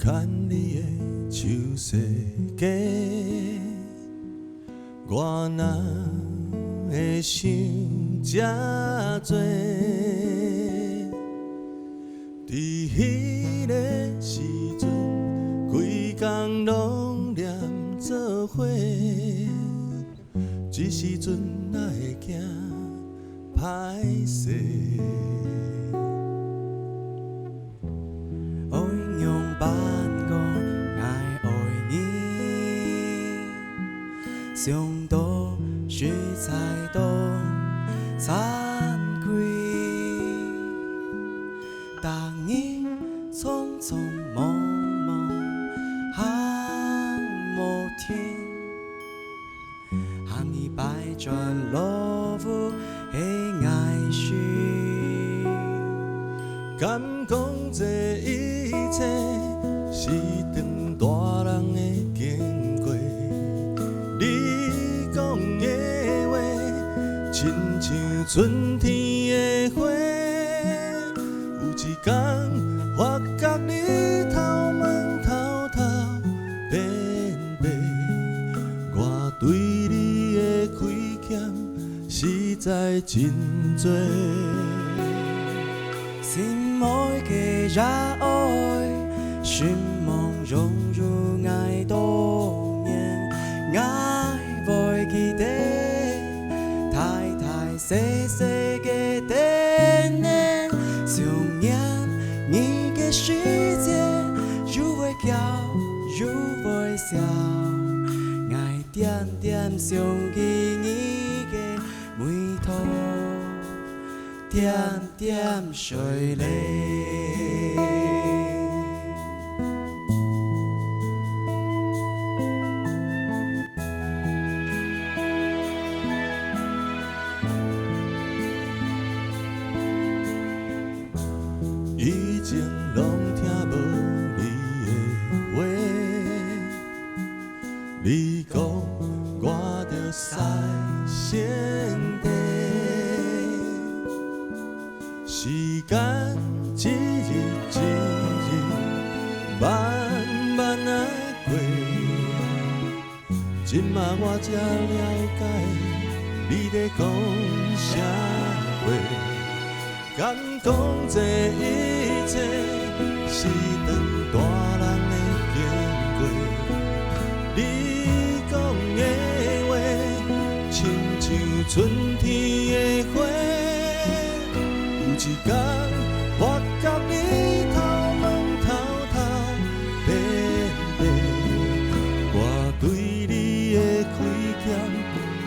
牵你的手世界，我哪会想这多？伫迄个时阵，规工拢念做伙，这时阵哪会惊歹势？愛用伴我愛愛你，上島水彩東散開，當你匆匆忙忙行無停，行一百轉落雨的愛緒。敢讲这一切是长大人的经过？你讲的话，亲像春天的花，有一天发觉你头毛偷偷变白，我对你的亏欠实在真多。心愛嘅也愛，尋夢融入愛多年，愛會記得，太太細細嘅惦念，想念你嘅世界，如微笑如微笑，愛點點想起你嘅眉頭。點點水淚。以前拢听无你的话，你讲我着使先地。时间一日一日慢慢啊过，今嘛我才了解你在讲啥话。敢讲这一切是长大人的经过？你讲的话，亲像春天的花。有一天，发觉你头毛偷偷变白，我对你的亏欠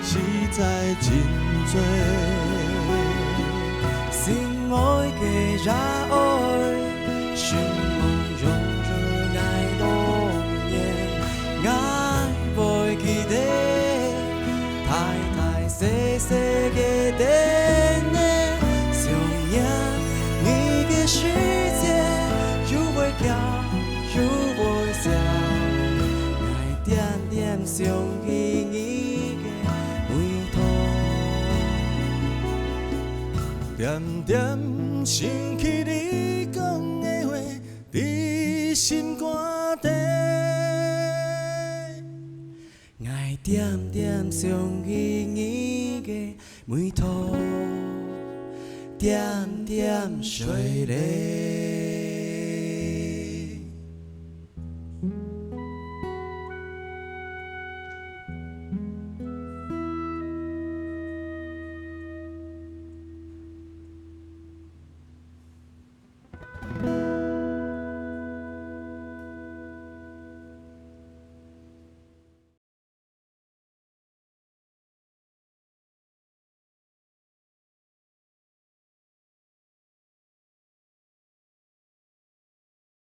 实在真多。心愛嘅也愛，尋夢融入愛多年，愛會記得，太太細細嘅惦念。世界如微笑，如微笑，愛點點想起你嘅眉頭，點點想起你講的話，在心肝底。愛點點想起你嘅眉頭。點點水淚。